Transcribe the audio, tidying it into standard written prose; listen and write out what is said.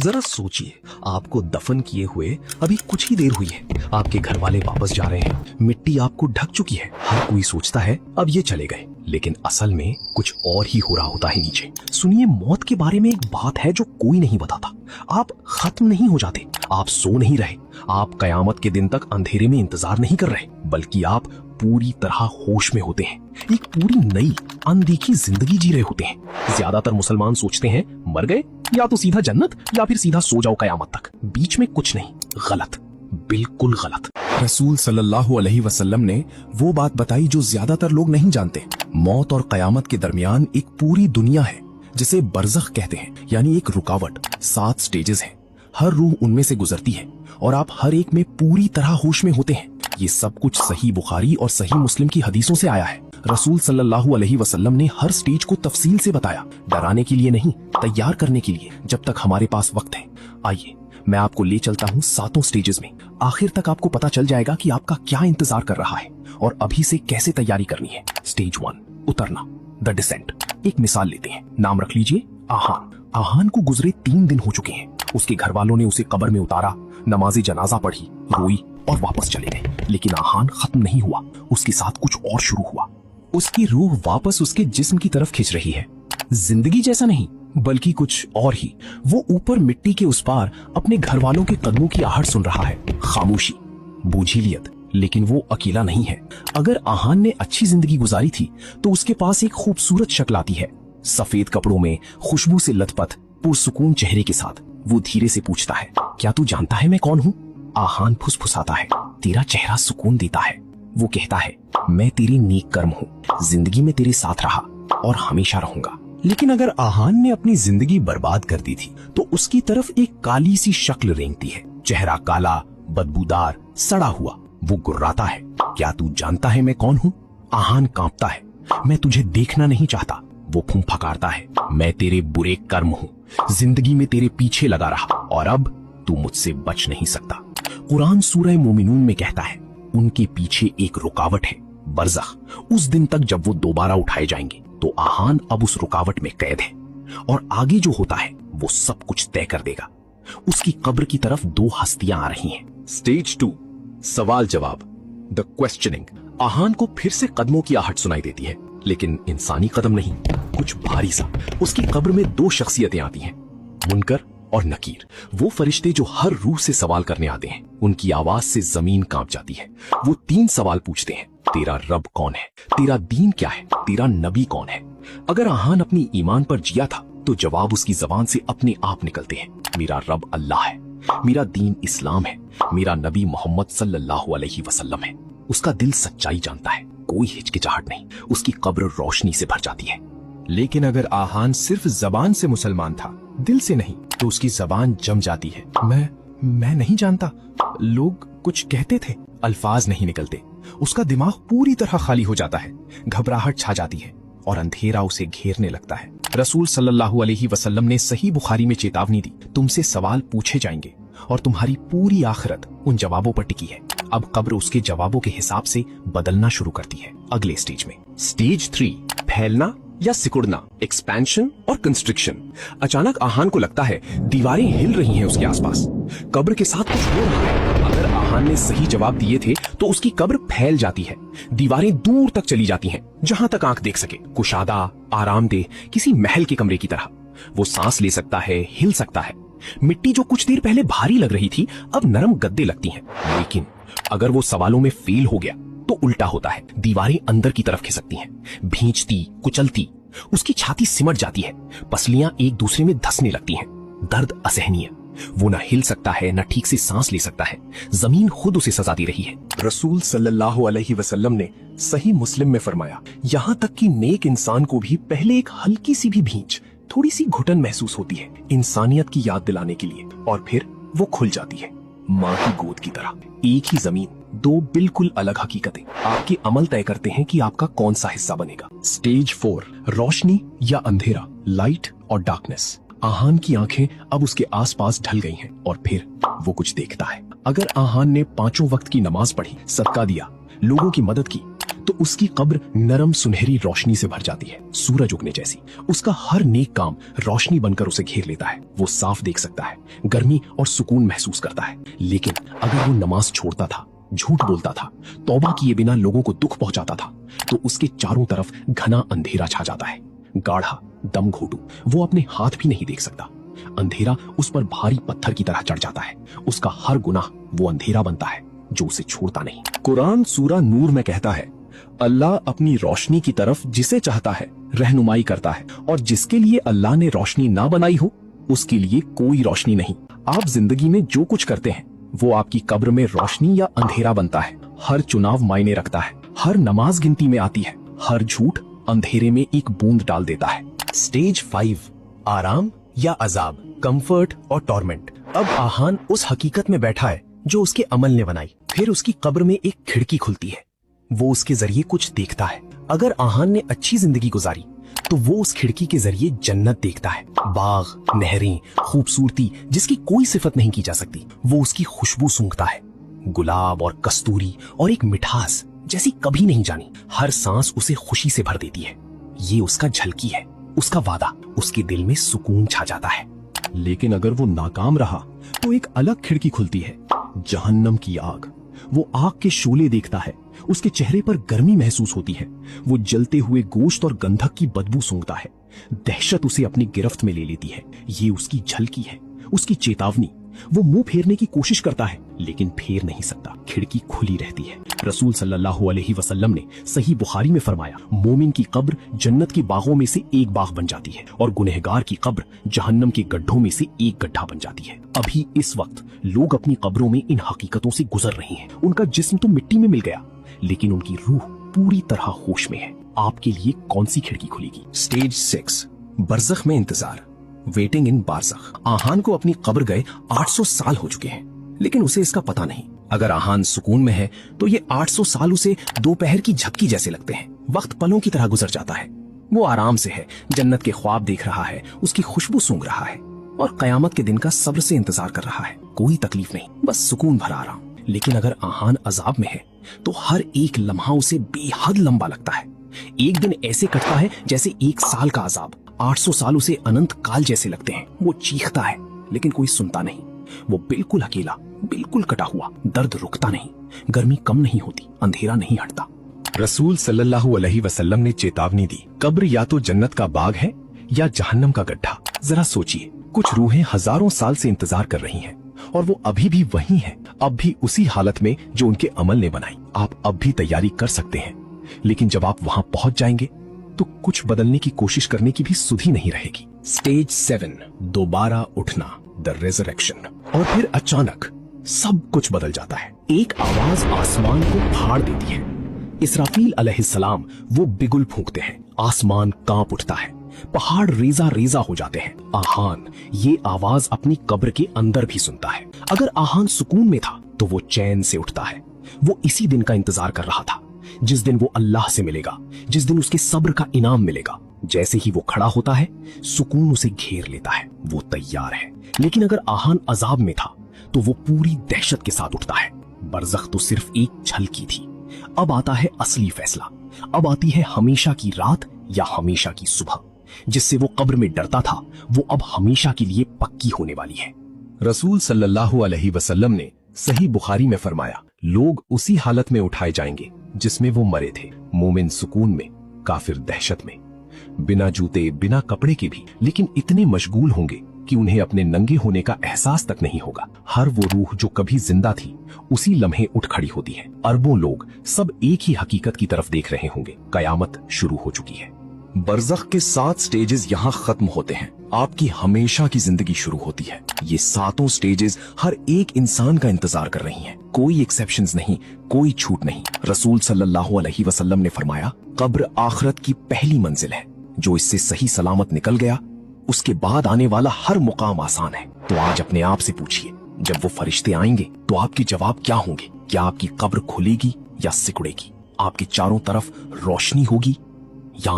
जरा सोचिए, आपको दफन किए हुए अभी कुछ ही देर हुई है, आपके घर वाले वापस जा रहे हैं, मिट्टी आपको ढक चुकी है। हर कोई सोचता है अब ये चले गए, लेकिन असल में कुछ और ही हो रहा होता है नीचे। सुनिए, मौत के बारे में एक बात है जो कोई नहीं बताता। आप खत्म नहीं हो जाते, आप सो नहीं रहे, आप कयामत के दिन तक अंधेरे में इंतजार नहीं कर रहे, बल्कि आप पूरी तरह होश में होते हैं, एक पूरी नई अनदेखी जिंदगी जी रहे होते हैं। ज्यादातर मुसलमान सोचते हैं मर गए, या तो सीधा जन्नत या फिर सीधा सो जाओ कयामत तक, बीच में कुछ नहीं। गलत, बिल्कुल गलत। रसूल सल्लल्लाहु अलैहि वसल्लम ने वो बात बताई जो ज्यादातर लोग नहीं जानते। मौत और कयामत के दरमियान एक पूरी दुनिया है जिसे बरज़ख कहते हैं, यानी एक रुकावट। 7 स्टेजेस हैं, हर रूह उनमें से गुजरती है और आप हर एक में पूरी तरह होश में होते हैं। ये सब कुछ सही बुखारी और सही मुस्लिम की हदीसों से आया है। रसूल सल्लल्लाहु अलैहि वसल्लम ने हर स्टेज को तफसील से बताया, डराने के लिए नहीं, तैयार करने के लिए, जब तक हमारे पास वक्त है। आइए मैं आपको ले चलता हूँ 7 स्टेजेस में। आखिर तक आपको पता चल जाएगा कि आपका क्या इंतजार कर रहा है और अभी से कैसे तैयारी करनी है। स्टेज 1, उतरना, द डिसेंट। एक मिसाल लेते हैं, नाम रख लीजिए आहान। आहान को गुजरे 3 दिन हो चुके हैं। उसके घर वालों ने उसे कब्र में उतारा, नमाज़े जनाजा पढ़ी, रोई और वापस चले गए। लेकिन आहान खत्म नहीं हुआ, उसके साथ कुछ और शुरू हुआ। उसकी रूह वापस उसके जिस्म की तरफ खिंच रही है। जिंदगी जैसा नहीं, बल्कि कुछ और ही। वो ऊपर मिट्टी के उस पार अपने घर वालों के कदमों की आहट सुन रहा है। खामोशी, बोझिलियत, लेकिन वो अकेला नहीं है। अगर आहान ने अच्छी जिंदगी गुजारी थी तो उसके पास एक खूबसूरत शक्ल आती है, सफेद कपड़ों में, खुशबू से लथपथ, पुरसुकून चेहरे के साथ। वो धीरे से पूछता है, क्या तू जानता है मैं कौन हूँ? आहान फुसफुसाता है, तेरा चेहरा सुकून देता है। वो कहता है, मैं तेरी नेक कर्म हूँ, जिंदगी में तेरे साथ रहा और हमेशा रहूंगा। लेकिन अगर आहान ने अपनी जिंदगी बर्बाद कर दी थी तो उसकी तरफ एक काली सी शक्ल रेंगती है, चेहरा काला, बदबूदार, सड़ा हुआ। वो गुर्राता है, क्या तू जानता है मैं कौन हूँ? आहान कांपता है, मैं तुझे देखना नहीं चाहता। वो फुंफकारता है, मैं तेरे बुरे कर्म हूँ, जिंदगी में तेरे पीछे लगा रहा और अब तू मुझसे बच नहीं सकता। कुरान सूरह मोमिनून में कहता है, उनके पीछे एक रुकावट है, बरज़ख। उस दिन तक जब वो दोबारा उठाए जाएंगे तो आहान अब उस रुकावट में कैद है और आगे जो होता है वो सब कुछ तय कर देगा। उसकी कब्र की तरफ 2 हस्तियां आ रही हैं। स्टेज 2, सवाल जवाब, द क्वेश्चनिंग। आहान को फिर से कदमों की आहट सुनाई देती है, लेकिन इंसानी कदम नहीं, कुछ भारी सा। उसकी कब्र में 2 शख्सियतें आती हैं, मुनकर और नकीर। वो फरिश्ते जो हर रूह से सवाल करने आते हैं। उनकी आवाज से जमीन कांप जाती है। वो 3 सवाल पूछते हैं, तेरा रब कौन है, तेरा दीन क्या है, तेरा नबी कौन है। अगर आहान अपनी ईमान पर जिया था तो जवाब उसकी जबान से अपने आप निकलते हैं, मेरा रब अल्लाह है, मेरा दीन इस्लाम है, मेरा नबी मोहम्मद सल्लल्लाहु अलैहि वसल्लम है। उसका दिल सच्चाई जानता है, कोई हिचकिचाहट नहीं। उसकी कब्र रोशनी से भर जाती है। लेकिन अगर आहान सिर्फ जबान से मुसलमान था, दिल से नहीं, तो उसकी जबान जम जाती है। मैं नहीं जानता, लोग कुछ कहते थे, अल्फाज नहीं निकलते। उसका दिमाग पूरी तरह खाली हो जाता है, घबराहट छा जाती है और अंधेरा उसे घेरने लगता है। रसूल सल्लल्लाहु अलैहि वसल्लम ने सही बुखारी में चेतावनी दी, तुमसे सवाल पूछे जाएंगे और तुम्हारी पूरी आखिरत उन जवाबों पर टिकी है। अब कब्र उसके जवाबों के हिसाब से बदलना शुरू करती है। अगले स्टेज में, स्टेज 3, फैलना या सिकुड़ना, एक्सपेंशन और कंस्ट्रिक्शन। अचानक आहान को लगता है दीवारें हिल रही हैं उसके आसपास, कब्र के साथ कुछ हो रहा है। अगर आहान ने सही जवाब दिए थे तो उसकी कब्र फैल जाती है, दीवारें दूर तक चली जाती हैं, जहां तक आंख देख सके। कुशादा, आरामदेह, किसी महल के कमरे की तरह। वो सांस ले सकता है, हिल सकता है। मिट्टी जो कुछ देर पहले भारी लग रही थी अब नरम गद्दे लगती हैं। लेकिन अगर वो सवालों में फेल हो गया तो उल्टा होता है, दीवारें अंदर की तरफ खिसकती हैं, भींचती, कुचलती। उसकी छाती सिमट जाती है, पसलियां एक दूसरे में धंसने लगती हैं। दर्द असहनीय, वो न हिल सकता है, न ठीक से सांस ले सकता है। जमीन खुद उसे सजा दे रही है। रसूल सल्लल्लाहु अलैहि वसल्लम ने सही मुस्लिम में फरमाया, यहाँ तक कि नेक इंसान को भी पहले एक हल्की सी भी भींच, थोड़ी सी घुटन महसूस होती है, इंसानियत की याद दिलाने के लिए, और फिर वो खुल जाती है, माँ की गोद की तरह। एक ही जमीन, 2 बिल्कुल अलग हकीकतें। आपके अमल तय करते हैं कि आपका कौन सा हिस्सा बनेगा। स्टेज 4, रोशनी या अंधेरा, लाइट और डार्कनेस। आहान की आंखें अब उसके आसपास ढल गई हैं और फिर वो कुछ देखता है। अगर आहान ने 5 वक्त की नमाज पढ़ी, सदका दिया, लोगों की मदद की, तो उसकी कब्र नरम सुनहरी रोशनी से भर जाती है, सूरज उगने जैसी। उसका हर नेक काम रोशनी बनकर उसे घेर लेता है। वो साफ देख सकता है, गर्मी और सुकून महसूस करता है। लेकिन अगर वो नमाज छोड़ता था, झूठ बोलता था, तौबा किए बिना लोगों को दुख पहुंचाता था, तो उसके चारों तरफ घना अंधेरा छा जाता है। गाढ़ा, दम घोटू, वो अपने हाथ भी नहीं देख सकता। अंधेरा उस पर भारी पत्थर की तरह चढ़ जाता है। उसका हर गुनाह वो अंधेरा बनता है जो उसे छोड़ता नहीं। कुरान सूरा नूर में कहता है, अल्लाह अपनी रोशनी की तरफ जिसे चाहता है रहनुमाई करता है, और जिसके लिए अल्लाह ने रोशनी ना बनाई हो उसके लिए कोई रोशनी नहीं। आप जिंदगी में जो कुछ करते हैं वो आपकी कब्र में रोशनी या अंधेरा बनता है। हर चुनाव मायने रखता है, हर नमाज गिनती में आती है, हर झूठ अंधेरे में एक बूंद डाल देता है। स्टेज 5, आराम या अजाब, कंफर्ट और टॉर्मेंट। अब आहान उस हकीकत में बैठा है जो उसके अमल ने बनाई। फिर उसकी कब्र में एक खिड़की खुलती है। वो उसके जरिए कुछ देखता है। अगर आहान ने अच्छी जिंदगी गुजारी तो वो उस खिड़की के जरिए जन्नत देखता है। बाग, नहरें, खूबसूरती जिसकी कोई सिफत नहीं की जा सकती, वो उसकी खुशबू सूंघता है। गुलाब और कस्तूरी और एक मिठास जैसी कभी नहीं जानी। हर सांस उसे खुशी से भर देती है। ये उसका झलकी है, उसका वादा। उसके दिल में सुकून छा जाता है। लेकिन अगर वो नाकाम रहा तो एक अलग खिड़की खुलती है, जहन्नम की आग। वो आग के शोले देखता है। उसके चेहरे पर गर्मी महसूस होती है। वो जलते हुए गोश्त और गंधक की बदबू सूंघता है। दहशत उसे अपनी गिरफ्त में ले लेती है। ये उसकी झलकी है, उसकी चेतावनी। वो मुंह फेरने की कोशिश करता है लेकिन फेर नहीं सकता। खिड़की खुली रहती है। रसूल सल्लल्लाहु अलैहि वसल्लम ने सही बुखारी में फरमाया, मोमिन की कब्र जन्नत के बागों में से एक बाग बन जाती है और गुनहगार की कब्र जहन्नम के गड्ढों में से एक गड्ढा बन जाती है। अभी इस वक्त लोग अपनी कब्रों में इन हकीकतों से गुजर रहे हैं। उनका जिस्म तो मिट्टी में मिल गया लेकिन उनकी रूह पूरी तरह होश में है। आपके लिए कौन सी खिड़की खुलेगी? स्टेज 6, बरज़ख में इंतजार, वेटिंग इन बारज़ख। आहान को अपनी कब्र गए 800 साल हो चुके हैं लेकिन उसे इसका पता नहीं। अगर आहान सुकून में है तो ये 800 साल उसे दोपहर की झपकी जैसे लगते हैं। वक्त पलों की तरह गुजर जाता है। वो आराम से है, जन्नत के ख्वाब देख रहा है, उसकी खुशबू सूंघ रहा है और कयामत के दिन का सब्र से इंतजार कर रहा है। कोई तकलीफ नहीं, बस सुकून भरा आराम। लेकिन अगर आहान अजाब में है तो हर एक लम्हा उसे बेहद लंबा लगता है। एक दिन ऐसे कटता है जैसे 1 साल का अजाब। 800 साल उसे अनंत काल जैसे लगते हैं। वो चीखता है लेकिन कोई सुनता नहीं। वो बिल्कुल अकेला, बिल्कुल कटा हुआ। दर्द रुकता नहीं, गर्मी कम नहीं होती, अंधेरा नहीं हटता। रसूल सल्लल्लाहु अलैहि वसल्लम ने चेतावनी दी, कब्र या तो जन्नत का बाग है या जहन्नम का गड्ढा। जरा सोचिए, कुछ रूहें हजारों साल से इंतजार कर रही हैं और वो अभी भी वही हैं, अब भी उसी हालत में जो उनके अमल ने बनाई। आप अब भी तैयारी कर सकते हैं लेकिन जब आप वहां पहुंच जाएंगे तो कुछ बदलने की कोशिश करने की भी सुधि नहीं रहेगी। स्टेज 7, दोबारा उठना, द रेजरेक्शन। और फिर अचानक सब कुछ बदल जाता है। एक आवाज आसमान को फाड़ देती है। इसराफील अलैहिस्सलाम वो बिगुल फूंकते हैं। आसमान कांप उठता है, पहाड़ रेजा रेजा हो जाते हैं। आहान ये आवाज अपनी कब्र के अंदर भी सुनता है। अगर आहान सुकून में था तो वो चैन से उठता है। वो इसी दिन का इंतजार कर रहा था, जिस दिन वो अल्लाह से मिलेगा, जिस दिन उसके सब्र का इनाम मिलेगा। जैसे ही वो खड़ा होता है, सुकून उसे घेर लेता है। वो तैयार है। लेकिन अगर आहान अजाब में था तो वो पूरी दहशत के साथ उठता है। बरज़ख तो सिर्फ एक झलकी थी। अब आता है असली फैसला। अब आती है हमेशा की रात या हमेशा की सुबह। जिससे वो कब्र में डरता था वो अब हमेशा के लिए पक्की होने वाली है। रसूल सल्लल्लाहु अलैहि वसल्लम ने सही बुखारी में फरमाया, लोग उसी हालत में उठाए जाएंगे जिसमें वो मरे थे। मोमिन सुकून में, काफिर दहशत में, बिना जूते बिना कपड़े के भी, लेकिन इतने मशगूल होंगे कि उन्हें अपने नंगे होने का एहसास तक नहीं होगा। हर वो रूह जो कभी जिंदा थी उसी लम्हे उठ खड़ी होती है। अरबों लोग सब एक ही हकीकत की तरफ देख रहे होंगे, कयामत शुरू हो चुकी है। बरज़ख के 7 स्टेजेस यहाँ खत्म होते हैं। आपकी हमेशा की जिंदगी शुरू होती है। ये 7 स्टेजेस हर एक इंसान का इंतजार कर रही हैं। कोई एक्सेप्शंस नहीं, कोई छूट नहीं। रसूल सल्लल्लाहु अलैहि वसल्लम ने फरमाया, कब्र आखिरत की पहली मंजिल है। जो इससे सही सलामत निकल गया उसके बाद आने वाला हर मुकाम आसान है। तो आज अपने आप से पूछिए, जब वो फरिश्ते आएंगे तो आपके जवाब क्या होंगे? क्या आपकी कब्र खुलेगी या सिकुड़ेगी? आपके चारों तरफ रोशनी होगी या